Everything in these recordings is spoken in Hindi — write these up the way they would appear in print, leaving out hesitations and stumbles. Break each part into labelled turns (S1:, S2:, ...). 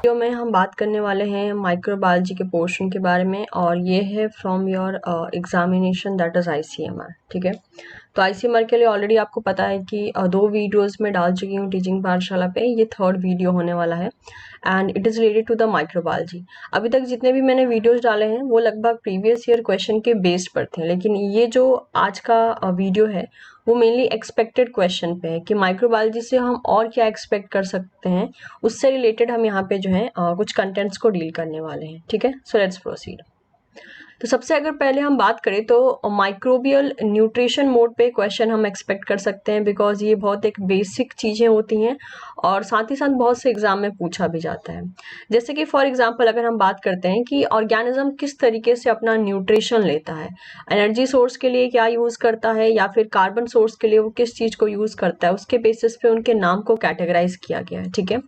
S1: वीडियो में हम बात करने वाले हैं माइक्रोबायोलॉजी के पोर्शन के बारे में और ये है from your examination that is ICMR. ठीक है, तो आईसीएमआर के लिए ऑलरेडी आपको पता है कि 2 वीडियोस में डाल चुकी हूँ टीचिंग पाठशाला पे। ये 3rd वीडियो होने वाला है and it is related to the microbiology. अभी तक जितने भी मैंने वीडियोस डाले हैं वो लगभग प्रीवियस ईयर क्वेश्चन के बेस्ड पर थे, लेकिन ये जो आज का वीडियो है वो मेनली एक्सपेक्टेड क्वेश्चन पे है कि माइक्रोबायोलॉजी से हम और क्या एक्सपेक्ट कर सकते हैं, उससे रिलेटेड हम यहाँ पे जो है कुछ कंटेंट्स को डील करने वाले हैं। ठीक है, सो लेट्स प्रोसीड। तो सबसे अगर पहले हम बात करें तो माइक्रोबियल न्यूट्रिशन मोड पे क्वेश्चन हम एक्सपेक्ट कर सकते हैं, बिकॉज ये बहुत एक बेसिक चीज़ें होती हैं और साथ ही साथ बहुत से एग्जाम में पूछा भी जाता है। जैसे कि फॉर एग्जांपल अगर हम बात करते हैं कि ऑर्गेनिज्म किस तरीके से अपना न्यूट्रिशन लेता है, एनर्जी सोर्स के लिए क्या यूज़ करता है या फिर कार्बन सोर्स के लिए वो किस चीज़ को यूज़ करता है, उसके बेसिस पे उनके नाम को कैटेगराइज किया गया है। ठीक है,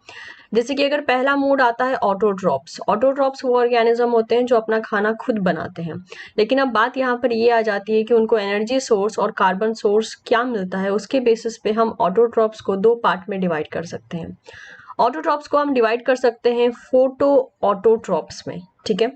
S1: जैसे कि अगर पहला मोड आता है ऑटोट्रॉप्स। ऑटोट्रॉप्स वो ऑर्गेनिज्म होते हैं जो अपना खाना खुद बनाते हैं, लेकिन अब बात यहाँ पर ये आ जाती है कि उनको एनर्जी सोर्स और कार्बन सोर्स क्या मिलता है, उसके बेसिस पे हम ऑटोट्रॉप्स को 2 पार्ट में डिवाइड कर सकते हैं। ऑटोट्रॉप्स को हम डिवाइड कर सकते हैं फोटो ऑटोट्रॉप्स में। ठीक है,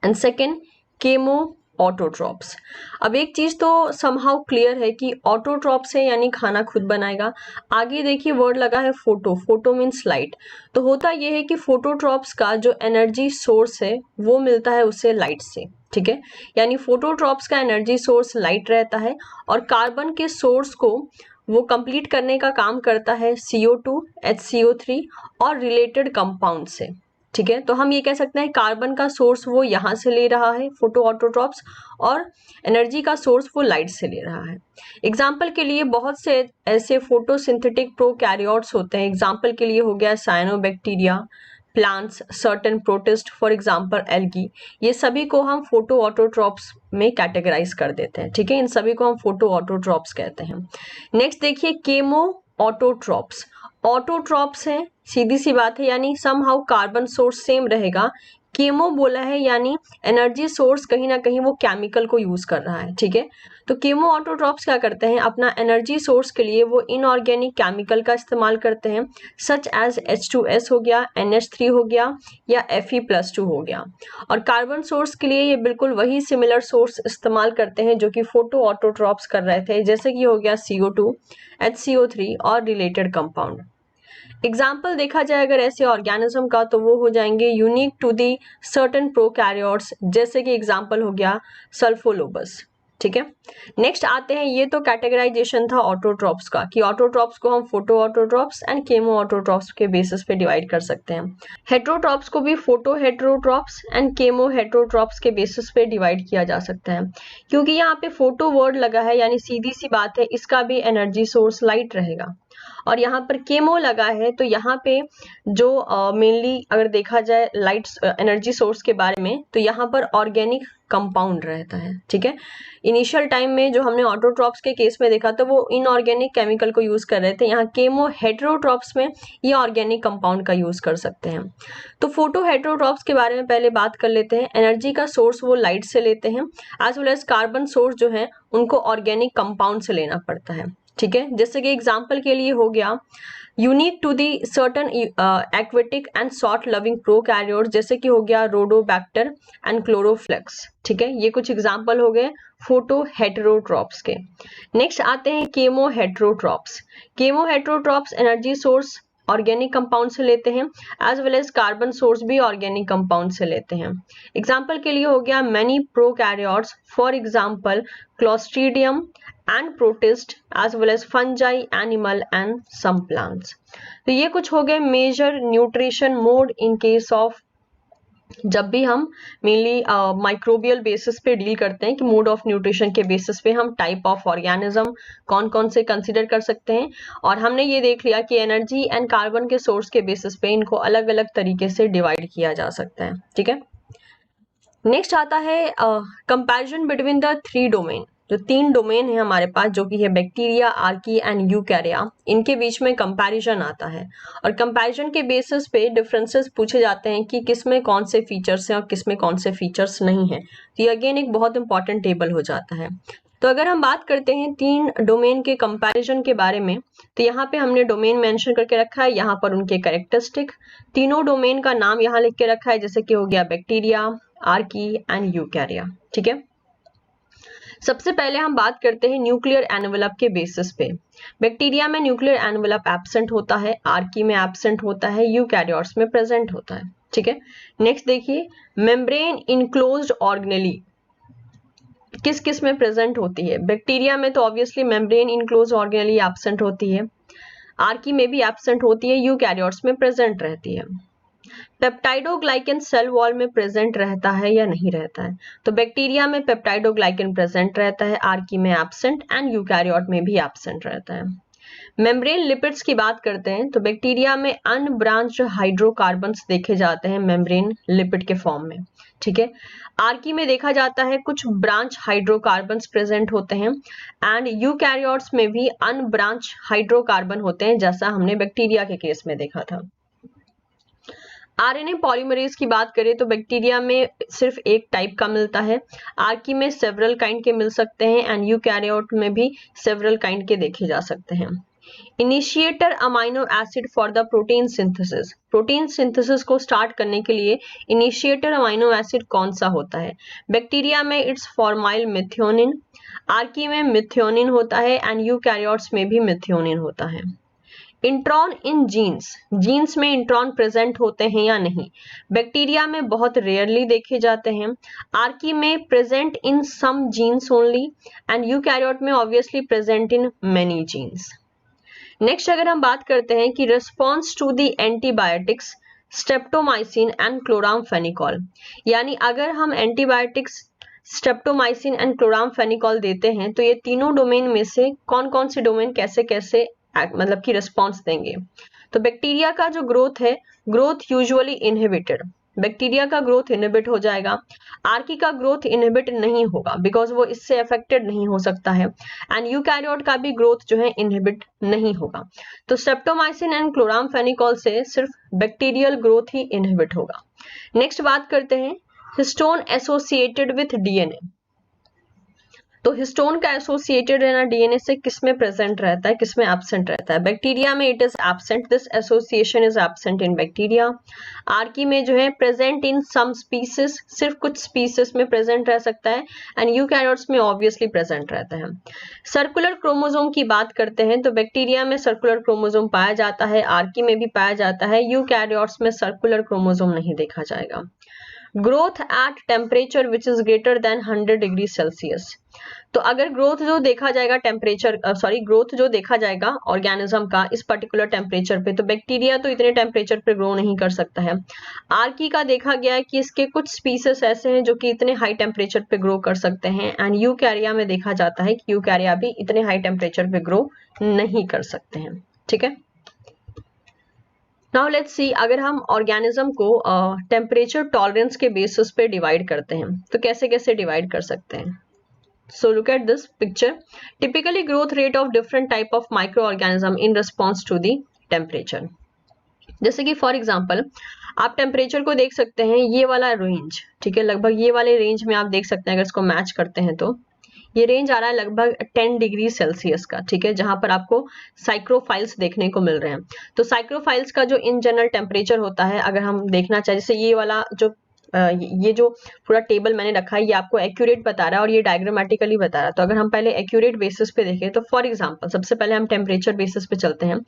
S1: एंड सेकेंड केमो ऑटोट्रॉप्स। अब एक चीज तो समहाउ क्लियर है कि ऑटोट्रॉप्स है यानी खाना खुद बनाएगा। आगे देखिए वर्ड लगा है फोटो, फोटो मीन्स लाइट। तो होता यह है कि फोटोट्रॉप्स का जो एनर्जी सोर्स है वो मिलता है उसे लाइट से। ठीक है, यानी फोटोट्रॉप्स का एनर्जी सोर्स लाइट रहता है और कार्बन के सोर्स को वो कंप्लीट करने का काम करता है CO2, HCO3 और रिलेटेड कंपाउंड से। ठीक है, तो हम ये कह सकते हैं कार्बन का सोर्स वो यहाँ से ले रहा है फोटो ऑटोट्रॉप्स और एनर्जी का सोर्स वो लाइट से ले रहा है। एग्जाम्पल के लिए बहुत से ऐसे फोटोसिंथेटिक प्रोकैरियोट्स होते हैं। एग्जाम्पल के लिए हो गया cyanobacteria, plants, certain protist, for example algae. ये सभी को हम फोटो ऑटोट्रॉप्स में कैटेगराइज कर देते हैं। ठीक है, इन सभी को हम फोटो ऑटोट्रॉप्स कहते हैं। नेक्स्ट देखिए केमो ऑटोट्रॉप्स। ऑटोट्रॉप्स है, सीधी सी बात है, यानी समहाउ कार्बन सोर्स सेम रहेगा। केमो बोला है यानी एनर्जी सोर्स कहीं ना कहीं वो केमिकल को यूज कर रहा है। ठीक है, तो केमो ऑटोट्रॉप्स क्या करते हैं, अपना एनर्जी सोर्स के लिए वो इनऑर्गेनिक केमिकल का इस्तेमाल करते हैं, सच एज H2S हो गया, NH3 हो गया या Fe+2 हो गया। और कार्बन सोर्स के लिए ये बिल्कुल वही सिमिलर सोर्स इस्तेमाल करते हैं जो कि फोटो ऑटोट्रॉप्स कर रहे थे, जैसे कि हो गया CO2, HCO3 और रिलेटेड कंपाउंड। एग्जाम्पल देखा जाए अगर ऐसे ऑर्गेनिज्म का तो वो हो जाएंगे unique to the certain prokaryotes, जैसे कि एग्जाम्पल हो गया सल्फोलोबस। ठीक है, नेक्स्ट आते हैं, ये तो कैटेगराइजेशन था ऑटोट्रॉप्स का कि ऑटोट्रॉप्स को हम photo autotrophs and chemo autotrophs के बेसिस पे डिवाइड कर सकते हैं। हेट्रोट्रॉप्स को भी photo heterotrophs and chemo heterotrophs के बेसिस पे डिवाइड किया जा सकता है। क्योंकि यहाँ पे फोटो वर्ड लगा है यानी सीधी सी बात है इसका भी एनर्जी सोर्स लाइट रहेगा, और यहाँ पर केमो लगा है तो यहाँ पे जो मेनली अगर देखा जाए लाइट एनर्जी सोर्स के बारे में तो यहाँ पर ऑर्गेनिक कंपाउंड रहता है। ठीक है, इनिशियल टाइम में जो हमने ऑटोट्रॉप्स के केस में देखा तो वो इनऑर्गेनिक केमिकल को यूज कर रहे थे, यहाँ केमो हेट्रोट्रॉप्स में ये ऑर्गेनिक कंपाउंड का यूज कर सकते हैं। तो फोटो हेट्रोट्रॉप्स के बारे में पहले बात कर लेते हैं। एनर्जी का सोर्स वो लाइट से लेते हैं, as well as carbon source जो है उनको ऑर्गेनिक कंपाउंड से लेना पड़ता है। ठीक है, जैसे कि एग्जाम्पल के लिए हो गया unique to the certain aquatic and salt loving prokaryotes, जैसे कि हो गया रोडोबैक्टर एंड क्लोरोफ्लेक्स। ठीक है, ये कुछ एग्जाम्पल हो गए फोटो हेट्रोट्रॉप्स के। नेक्स्ट आते हैं chemoheterotrophs. Chemoheterotrophs energy source organic compound से लेते हैं, as well as carbon source भी ऑर्गेनिक कंपाउंड से लेते हैं। एग्जाम्पल के लिए हो गया many prokaryotes, for example Clostridium and protist as well as fungi, animal and some plants। तो ये कुछ हो गए major nutrition mode in case of जब भी हम मेनली माइक्रोबियल बेसिस पे डील करते हैं कि मोड ऑफ न्यूट्रिशन के बेसिस पे हम टाइप ऑफ ऑर्गेनिज्म कौन कौन से कंसीडर कर सकते हैं। और हमने ये देख लिया कि एनर्जी एंड कार्बन के सोर्स के बेसिस पे इनको अलग अलग तरीके से डिवाइड किया जा सकता है। ठीक है, नेक्स्ट आता है कंपैरिजन बिटवीन द 3 डोमेन। जो 3 डोमेन है हमारे पास जो कि है बैक्टीरिया, आर्की एंड यूकैरिया, इनके बीच में कंपैरिजन आता है और कंपैरिजन के बेसिस पे डिफरेंसेस पूछे जाते हैं कि किसमें कौन से फीचर्स हैं और किसमें कौन से फीचर्स नहीं है। तो ये अगेन एक बहुत इंपॉर्टेंट टेबल हो जाता है। तो अगर हम बात करते हैं 3 डोमेन के कंपैरिजन के बारे में, तो यहाँ पे हमने डोमेन मेंशन करके रखा है, यहाँ पर उनके कैरेक्टरिस्टिक, तीनों डोमेन का नाम यहाँ लिख के रखा है, जैसे कि हो गया बैक्टीरिया, आर्की एंड यूकैरिया। ठीक है, सबसे पहले हम बात करते हैं न्यूक्लियर एनवेलप के बेसिस पे। बैक्टीरिया में न्यूक्लियर एनवेलप एब्सेंट होता है, आर्की में एब्सेंट होता है, यूकैरियोट्स में प्रेजेंट होता है। ठीक है, नेक्स्ट देखिए, मेम्ब्रेन इनक्लोज्ड ऑर्गेनेली किस किस में प्रेजेंट होती है। बैक्टीरिया में तो obviously membrane enclose organelle absent होती है, आर्की में भी एब्सेंट होती है, यूकैरियोट्स में प्रेजेंट रहती है। पेप्टाइडोग्लाइकन सेल वॉल में प्रेजेंट रहता है या नहीं रहता है, तो बैक्टीरिया में पेप्टाइडोग्लाइकन प्रेजेंट रहता है, आर्की में एब्सेंट एंड यूकैरियोट में भी एब्सेंट रहता है। मेम्ब्रेन लिपिड्स की बात करते हैं तो बैक्टीरिया में अनब्रांच्ड हाइड्रोकार्बन्स देखे जाते हैं मेम्ब्रेन लिपिड के फॉर्म में। ठीक है, आर्की में देखा जाता है कुछ ब्रांच हाइड्रोकार्बन्स प्रेजेंट होते हैं एंड यूकैरियोट्स में भी अनब्रांच हाइड्रोकार्बन होते हैं, जैसा हमने बैक्टीरिया के केस में देखा था। आरएनए पॉलीमरेज की बात करें तो बैक्टीरिया में सिर्फ एक टाइप का मिलता है, आर्की में सेवरल काइंड के मिल सकते हैं एंड यूकैरियोट में भी सेवरल काइंड के देखे जा सकते हैं। Initiator amino acid for the protein synthesis, protein synthesis को स्टार्ट करने के लिए इनिशिएटर अमाइनो एसिड कौन सा होता है। बैक्टीरिया में इट्स फॉर्माइल मिथ्योनिन, आर्की में मिथ्योनिन होता है एंड यूकैरियोट्स में भी मिथ्योनिन होता है। इंट्रॉन इन जीन्स, जीन्स में इंट्रॉन प्रेजेंट होते हैं या नहीं, बैक्टीरिया में बहुत रेयरली देखे जाते हैं, आर्की में present in some genes only and eukaryote में obviously present in many genes. Next अगर हम बात करते हैं कि response to the antibiotics streptomycin and chloramphenicol, यानी अगर हम एंटीबायोटिक्स स्ट्रेप्टोमाइसिन एंड क्लोरामफेनिकॉल देते हैं तो ये तीनों डोमेन में से कौन कौन से डोमेन कैसे कैसे मतलब कि रिस्पॉन्स देंगे। तो बैक्टीरिया का जो ग्रोथ है, ग्रोथ यूजुअली इनहिबिटेड, बैक्टीरिया का ग्रोथ इनहिबिट हो जाएगा, आर्की का ग्रोथ इनहिबिट नहीं होगा बिकॉज वो इससे अफेक्टेड नहीं हो सकता है एंड यूकैरियोट का भी ग्रोथ जो है इनहिबिट नहीं होगा। तो स्ट्रेप्टोमाइसिन एंड क्लोरामफेनिकॉल से सिर्फ बैक्टीरियल ग्रोथ ही इनहिबिट होगा। नेक्स्ट बात करते हैं हिस्टोन एसोसिएटेड विथ डीएनए, तो हिस्टोन का एसोसिएटेड रहना डीएनए से किस में प्रेजेंट रहता है, किस में एब्सेंट रहता है। बैक्टीरिया में it is absent, this association is absent in bacteria. Archie में जो है प्रेजेंट इन सम स्पीसीज, सिर्फ कुछ स्पीसीज में प्रेजेंट रह सकता है एंड यूकैरियोट्स में ऑब्वियसली प्रेजेंट रहता है। सर्कुलर क्रोमोसोम की बात करते हैं तो बैक्टीरिया में सर्कुलर क्रोमोसोम पाया जाता है, आर्की में भी पाया जाता है, यूकैरियोट्स में सर्कुलर क्रोमोसोम नहीं देखा जाएगा। Growth at temperature which is greater than 100 degree Celsius, तो अगर ग्रोथ जो देखा जाएगा टेम्परेचर ग्रोथ जो देखा जाएगा ऑर्गेनिज्म का इस पर्टिकुलर टेम्परेचर पे, तो बैक्टीरिया तो इतने टेम्परेचर पे ग्रो नहीं कर सकता है। आर्की का देखा गया है कि इसके कुछ स्पीसीज ऐसे हैं जो कि इतने हाई टेम्परेचर पे ग्रो कर सकते हैं एंड यूकैरिया में देखा जाता है कि यूकैरिया भी इतने हाई टेम्परेचर पे ग्रो नहीं कर सकते हैं। ठीक है, नाउ लेट्स सी, अगर हम ऑर्गेनिज्म को टेम्परेचर टॉलरेंस के बेसिस पे डिवाइड करते हैं तो कैसे कैसे डिवाइड कर सकते हैं। So look at this picture. Typically growth rate of different type of microorganism in response to the temperature. जैसे कि फॉर एग्जाम्पल आप टेम्परेचर को देख सकते हैं, ये वाला रेंज, ठीक है, लगभग ये वाले रेंज में आप देख सकते हैं, अगर इसको मैच करते हैं तो ये रेंज आ रहा है लगभग 10 डिग्री सेल्सियस का। ठीक है, जहां पर आपको साइक्रोफाइल्स देखने को मिल रहे हैं। तो साइक्रोफाइल्स का जो इन जनरल टेम्परेचर होता है, अगर हम देखना चाहें, जैसे ये वाला जो ये जो पूरा टेबल मैंने रखा है ये आपको एक्यूरेट बता रहा है और ये डायग्रामेटिकली बता रहा है। तो अगर हम पहले एक्यूरेट बेसिस पे देखें तो फॉर एग्जांपल सबसे पहले हम टेम्परेचर बेसिस पे चलते हैं।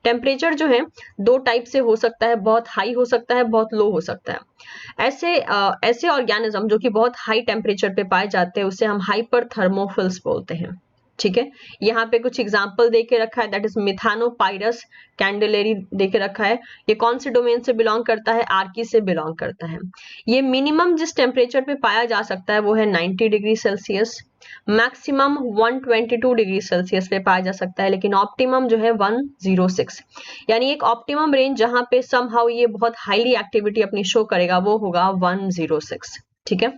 S1: टेम्परेचर जो है दो टाइप से हो सकता है, बहुत हाई हो सकता है, बहुत लो हो सकता है। ऐसे ऑर्गेनिज्म जो कि बहुत हाई टेम्परेचर पे पाए जाते हैं उसे हम हाइपरथर्मोफिल्स बोलते हैं। ठीक है, यहाँ पे कुछ एग्जाम्पल देके रखा है, दैट इज मिथानोपाइरस कैंडेलेरी देके रखा है। ये कौन से डोमेन से बिलोंग करता है, आर्की से बिलोंग करता है। ये मिनिमम जिस टेम्परेचर पे पाया जा सकता है वो है 90 degree Celsius, maximum 122 degree Celsius पे पाया जा सकता है, लेकिन ऑप्टिमम जो है 106, यानी एक ऑप्टिमम रेंज जहां पे समहाउ ये बहुत हाईली एक्टिविटी अपनी शो करेगा वो होगा 106। ठीक है,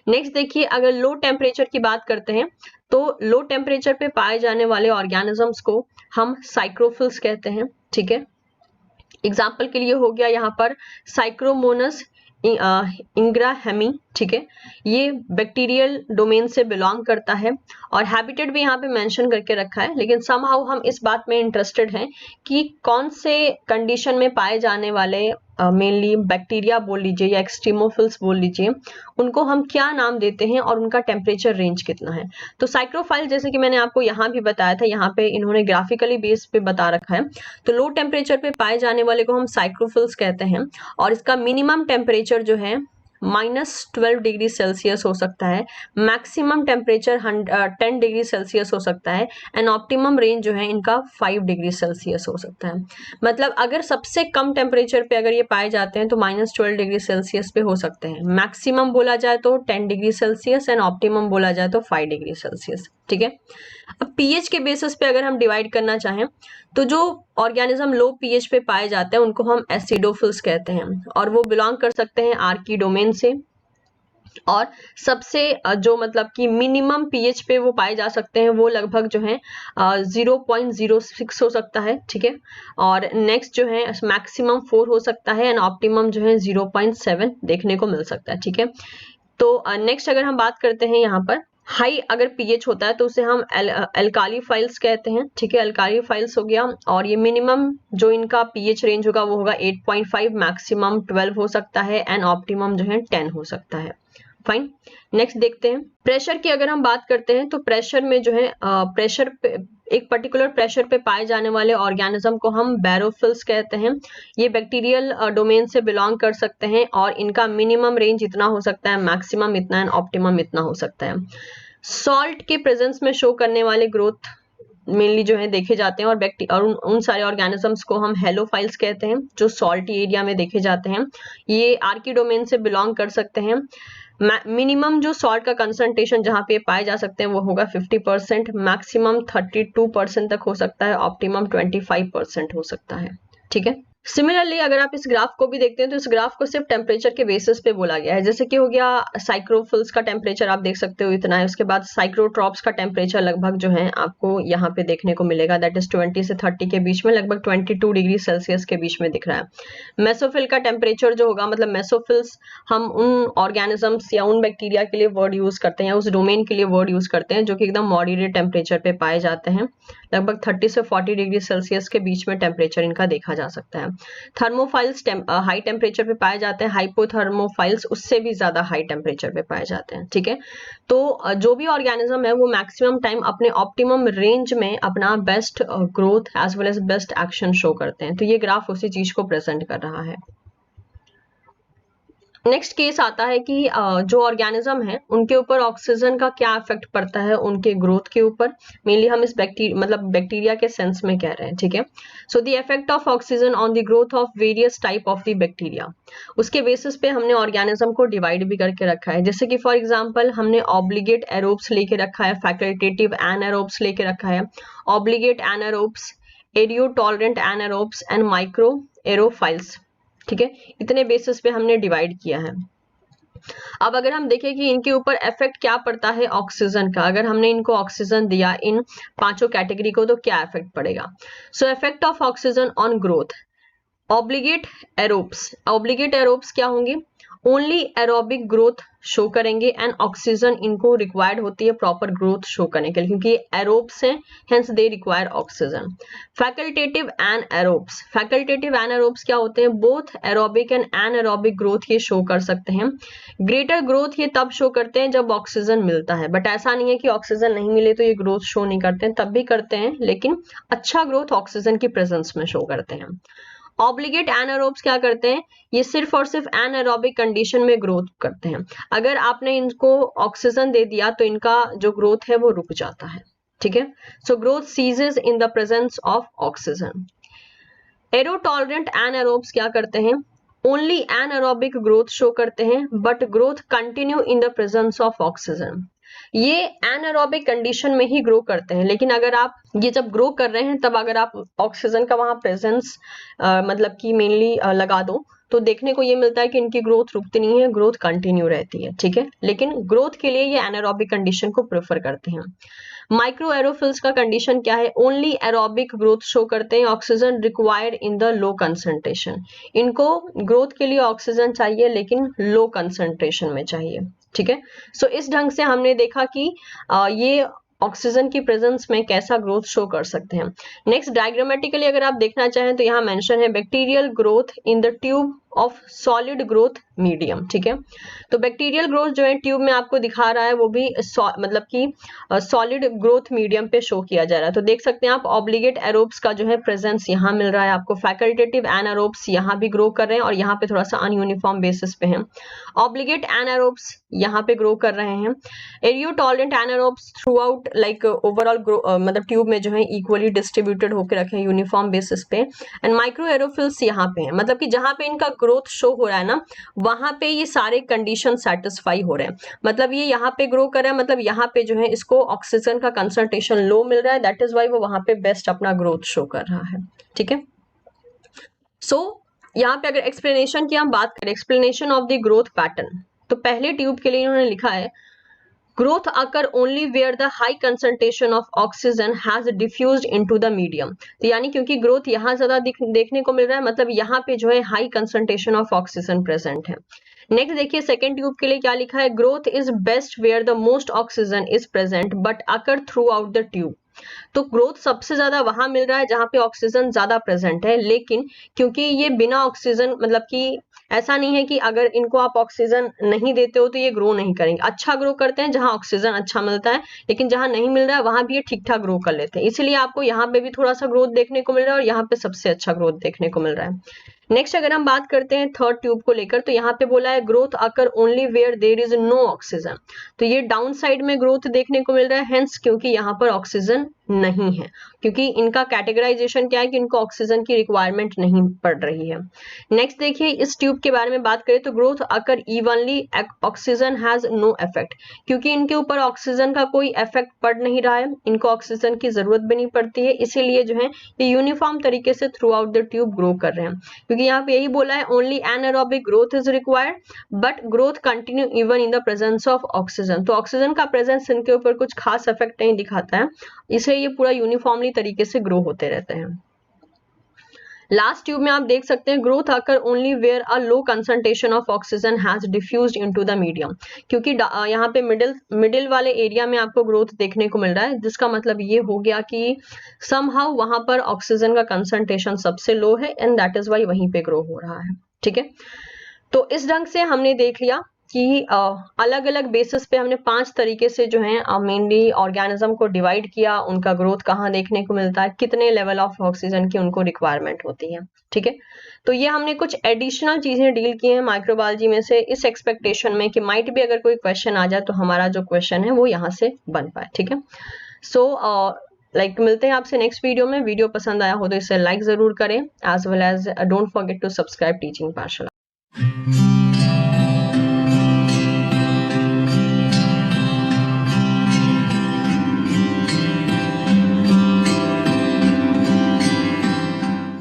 S1: नेक्स्ट देखिए, अगर लो टेम्परेचर की बात करते हैं तो लो टेम्परेचर पे पाए जाने वाले ऑर्गेनिजम्स को हम साइक्रोफिल्स कहते हैं। ठीक है, एग्जाम्पल के लिए हो गया यहाँ पर साइक्रोमोनस इंग्राहेमी, ठीक है, ये बैक्टीरियल डोमेन से बिलोंग करता है और हैबिटेट भी यहाँ पे मेंशन करके रखा है, लेकिन समहाउ हम इस बात में इंटरेस्टेड हैं कि कौन से कंडीशन में पाए जाने वाले मेनली बैक्टीरिया बोल लीजिए या एक्सट्रीमोफिल्स बोल लीजिए, उनको हम क्या नाम देते हैं और उनका टेम्परेचर रेंज कितना है। तो साइक्रोफाइल, जैसे कि मैंने आपको यहाँ भी बताया था, यहाँ पे इन्होंने ग्राफिकली बेस पे बता रखा है, तो लो टेम्परेचर पे पाए जाने वाले को हम साइक्रोफिल्स कहते हैं और इसका मिनिमम टेम्परेचर जो है -12 डिग्री सेल्सियस हो सकता है, मैक्सिमम टेम्परेचर 10 डिग्री सेल्सियस हो सकता है एंड ऑप्टिमम रेंज जो है इनका 5 डिग्री सेल्सियस हो सकता है। मतलब अगर सबसे कम टेम्परेचर पे अगर ये पाए जाते हैं तो -12 डिग्री सेल्सियस पे हो सकते हैं, मैक्सिमम बोला जाए तो 10 डिग्री सेल्सियस एंड ऑप्टिमम बोला जाए तो 5 डिग्री सेल्सियस, ठीक है। अब पीएच के बेसिस पे अगर हम डिवाइड करना चाहें तो जो ऑर्गेनिज्म लो पीएच पे पाए जाते हैं उनको हम एसिडोफिल्स कहते हैं और वो बिलोंग कर सकते हैं आर्की डोमेन से, और सबसे जो मतलब कि मिनिमम पीएच पे वो पाए जा सकते हैं वो लगभग जो है 0.06 हो सकता है, ठीक है, और नेक्स्ट जो है मैक्सिमम 4 हो सकता है एंड ऑप्टिमम जो है 0.7 देखने को मिल सकता है, ठीक है। तो नेक्स्ट अगर हम बात करते हैं यहाँ पर हाई अगर पीएच होता है तो उसे हम अल्काली फाइल्स कहते हैं, ठीक है, अल्काली फाइल्स हो गया, और ये मिनिमम जो इनका पीएच रेंज होगा वो होगा 8.5, मैक्सिमम 12 हो सकता है एंड ऑप्टिमम जो है 10 हो सकता है। फाइन, नेक्स्ट देखते हैं प्रेशर की अगर हम बात करते हैं तो प्रेशर में जो है प्रेशर पे एक पर्टिकुलर प्रेशर पे पाए जाने वाले ऑर्गेनिज्म को हम बैरोफिल्स कहते हैं। ये बैक्टीरियल डोमेन से बिलोंग कर सकते हैं और इनका मिनिमम रेंज इतना हो सकता है, मैक्सिमम इतना एंड ऑप्टिमम इतना हो सकता है। सॉल्ट के प्रेजेंस में शो करने वाले ग्रोथ मेनली जो है देखे जाते हैं और उन सारे ऑर्गेनिजम्स को हम हेलोफाइल्स कहते हैं जो सॉल्टी एरिया में देखे जाते हैं। ये आर्की डोमेन से बिलोंग कर सकते हैं। मिनिमम जो सॉल्ट का कंसंट्रेशन जहाँ पे पाए जा सकते हैं वो होगा 50%, मैक्सिमम 32% तक हो सकता है, ऑप्टिमम 25% हो सकता है, ठीक है। सिमिलरली अगर आप इस ग्राफ को भी देखते हैं तो इस ग्राफ को सिर्फ टेम्परेचर के बेसिस पे बोला गया है, जैसे कि हो गया साइक्रोफिल्स का टेम्परेचर आप देख सकते हो इतना है, उसके बाद साइक्रोट्रॉप्स का टेम्परेचर लगभग जो है आपको यहाँ पे देखने को मिलेगा, दैट इज 20 से 30 के बीच में, लगभग 22 डिग्री सेल्सियस के बीच में दिख रहा है। मेसोफिल का टेम्परेचर जो होगा, मतलब मेसोफिल्स हम उन ऑर्गेनिजम्स या उन बैक्टीरिया के लिए वर्ड यूज करते हैं, उस डोमेन के लिए वर्ड यूज करते हैं जो कि एकदम मॉडरेट टेम्परेचर पे पाए जाते हैं, लगभग 30 से 40 डिग्री सेल्सियस के बीच में टेम्परेचर इनका देखा जा सकता है। थर्मोफाइल्स हाई टेम्परेचर पे पाए जाते हैं, हाइपोथर्मोफाइल्स उससे भी ज्यादा हाई टेम्परेचर पे पाए जाते हैं, ठीक है। तो जो भी ऑर्गेनिज्म है वो मैक्सिमम टाइम अपने ऑप्टिमम रेंज में अपना best growth as well as best action show करते हैं, तो ये ग्राफ उसी चीज को प्रेजेंट कर रहा है। नेक्स्ट केस आता है कि जो ऑर्गेनिज्म है उनके ऊपर ऑक्सीजन का क्या इफेक्ट पड़ता है उनके ग्रोथ के ऊपर, मेनली हम इस बैक्टीरिया के सेंस में कह रहे हैं, ठीक है। So the effect of oxygen on the growth of various type of the bacteria, उसके बेसिस पे हमने ऑर्गेनिज्म को डिवाइड भी करके रखा है, जैसे कि फॉर एग्जांपल हमने ऑब्लिगेट एरोब्स लेके रखा है, फैकल्टेटिव एनारोब्स लेके रखा है, ऑब्लिगेट एनारोब्स, एरियो टॉलरेंट एनारोब्स एंड माइक्रो एरोफाइल्स, ठीक है, इतने बेसिस पे हमने डिवाइड किया है। अब अगर हम देखें कि इनके ऊपर इफेक्ट क्या पड़ता है ऑक्सीजन का, अगर हमने इनको ऑक्सीजन दिया इन पांचों कैटेगरी को तो क्या इफेक्ट पड़ेगा। So effect of oxygen on growth, obligate aerobes क्या होंगे, ओनली एरोबिक ग्रोथ शो करेंगे एंड ऑक्सीजन इनको रिक्वायर्ड होती है प्रॉपर ग्रोथ शो करने के लिए, क्योंकि एरोब्स हैं, hence they require oxygen. Facultative anaerobes क्या होते हैं, both aerobic and anaerobic growth ये शो कर सकते हैं। ग्रेटर ग्रोथ ये तब शो करते हैं जब ऑक्सीजन मिलता है, बट ऐसा नहीं है कि ऑक्सीजन नहीं मिले तो ये ग्रोथ शो नहीं करते हैं, तब भी करते हैं, लेकिन अच्छा ग्रोथ ऑक्सीजन की प्रेजेंस में शो करते हैं। ऑब्लिगेट एनारोब्स क्या करते हैं, ये सिर्फ और सिर्फ एनारोबिक कंडीशन में ग्रोथ करते हैं, अगर आपने इनको ऑक्सीजन दे दिया तो इनका जो ग्रोथ है वो रुक जाता है, ठीक है। So growth ceases in the presence of oxygen. Aerotolerant anaerobes क्या करते हैं, ओनली एनारोबिक ग्रोथ शो करते हैं but growth continue in the presence of oxygen. ये एनारोबिक कंडीशन में ही ग्रो करते हैं, लेकिन अगर आप ये जब ग्रो कर रहे हैं तब अगर आप ऑक्सीजन का वहां प्रेजेंस मतलब कि मेनली लगा दो तो देखने को ये मिलता है कि इनकी ग्रोथ रुकती नहीं है, ग्रोथ कंटिन्यू रहती है, ठीक है। लेकिन ग्रोथ के लिए ये एनारोबिक कंडीशन को प्रेफर करते हैं। माइक्रो एरोफिल्स का कंडीशन क्या है? ओनली एरोबिक ग्रोथ शो करते हैं, oxygen required in the low concentration. इनको ग्रोथ के लिए ऑक्सीजन चाहिए लेकिन लो कंसंट्रेशन में चाहिए, ठीक है। सो इस ढंग से हमने देखा कि ये ऑक्सीजन की प्रेजेंस में कैसा ग्रोथ शो कर सकते हैं। नेक्स्ट डायग्रामेटिकली अगर आप देखना चाहें तो यहाँ मेंशन है bacterial growth in the tube of solid growth medium, ठीक है। तो बैक्टीरियल ग्रोथ जो है ट्यूब में आपको दिखा रहा है वो भी मतलब कि सॉलिड ग्रोथ मीडियम पे शो किया जा रहा है। तो देख सकते हैं आप ऑब्लिगेट एरोब्स का जो है प्रेजेंस यहाँ मिल रहा है आपको, फैकल्टेटिव एनारोब्स यहाँ भी ग्रो कर रहे हैं और यहाँ पे थोड़ा सा अनयूनिफॉर्म बेसिस पे हैं। ऑब्लिगेट एनारोब्स यहाँ पे ग्रो कर रहे हैं। एरियो tolerant anaerobes through out like overall मतलब ट्यूब में जो है इक्वली डिस्ट्रीब्यूटेड होकर रखे हैं यूनिफॉर्म बेसिस पे। एंड माइक्रो एरोफिल्स यहाँ पे हैं, मतलब कि जहाँ पे इनका ग्रोथ शो हो रहा है ना वहां पे ये सारे कंडीशन सेटिस्फाई हो रहे हैं। मतलब ये यहाँ पे ग्रो कर रहा है, मतलब यहाँ पे जो है इसको ऑक्सीजन का कंसंट्रेशन लो मिल रहा है, दैट इज वाई वो वहां पे बेस्ट अपना ग्रोथ शो कर रहा है, ठीक है। सो यहाँ पे अगर एक्सप्लेनेशन की हम बात करें, explanation of the growth pattern, तो पहले ट्यूब के लिए इन्होंने लिखा है growth occur only where the high concentration of oxygen has diffused into the medium। तो यानी क्योंकि ग्रोथ यहाँ ज्यादा देखने को मिल रहा है, मतलब यहाँ पे जो है high concentration of oxygen present है। नेक्स्ट देखिए सेकेंड ट्यूब के लिए क्या लिखा है, growth is best where the most oxygen is present but occur throughout the tube. तो ग्रोथ सबसे ज्यादा वहां मिल रहा है जहां पे ऑक्सीजन ज्यादा प्रेजेंट है, लेकिन क्योंकि ये बिना ऑक्सीजन मतलब कि ऐसा नहीं है कि अगर इनको आप ऑक्सीजन नहीं देते हो तो ये ग्रो नहीं करेंगे, अच्छा ग्रो करते हैं जहां ऑक्सीजन अच्छा मिलता है, लेकिन जहां नहीं मिल रहा है वहां भी ये ठीक ठाक ग्रो कर लेते हैं। इसलिए आपको यहाँ पे भी थोड़ा सा ग्रोथ देखने को मिल रहा है और यहाँ पे सबसे अच्छा ग्रोथ देखने को मिल रहा है। नेक्स्ट अगर हम बात करते हैं थर्ड ट्यूब को लेकर, तो यहाँ पे बोला है growth occur only where there is no oxygen. तो ये डाउन साइड में ग्रोथ देखने को मिल रहा है, हेंस क्योंकि यहाँ पर ऑक्सीजन नहीं है, क्योंकि इनका कैटेगराइजेशन क्या है कि इनको ऑक्सीजन की रिक्वायरमेंट नहीं पड़ रही है। नेक्स्ट देखिए इस ट्यूब के बारे में बात करें तो growth occur evenly oxygen has no effect, क्योंकि इनके ऊपर ऑक्सीजन का कोई इफेक्ट पड़ नहीं रहा है, इनको ऑक्सीजन की जरूरत भी नहीं पड़ती है, इसीलिए जो है ये यूनिफॉर्म तरीके से through out the tube grow कर रहे हैं। क्योंकि यहाँ पे यही बोला है only anaerobic growth is required but growth continue even in the presence of oxygen. तो ऑक्सीजन का प्रेजेंस इनके ऊपर कुछ खास इफेक्ट नहीं दिखाता है, इसलिए ये पूरा यूनिफॉर्मली तरीके से ग्रो होते रहते हैं। लास्ट ट्यूब में आप देख सकते हैं growth occur only where a low concentration of oxygen has diffused into the medium, क्योंकि यहाँ पे मिडिल वाले एरिया में आपको ग्रोथ देखने को मिल रहा है, जिसका मतलब ये हो गया कि समहाउ वहां पर ऑक्सीजन का कंसंट्रेशन सबसे लो है एंड दैट इज वाई वहीं पे ग्रो हो रहा है, ठीक है। तो इस ढंग से हमने देख लिया कि अलग अलग बेसिस पे हमने 5 तरीके से जो है मेनली ऑर्गेनिज्म को डिवाइड किया, उनका ग्रोथ कहाँ देखने को मिलता है, कितने लेवल ऑफ ऑक्सीजन की उनको रिक्वायरमेंट होती है, ठीक है। तो ये हमने कुछ एडिशनल चीजें डील की हैं माइक्रोबायोलॉजी में से, इस एक्सपेक्टेशन में कि माइट भी अगर कोई क्वेश्चन आ जाए तो हमारा जो क्वेश्चन है वो यहाँ से बन पाए, ठीक है। सो मिलते हैं आपसे नेक्स्ट वीडियो में। वीडियो पसंद आया हो तो इसे लाइक जरूर करें, as well as don't forget to subscribe teaching पाठशाला।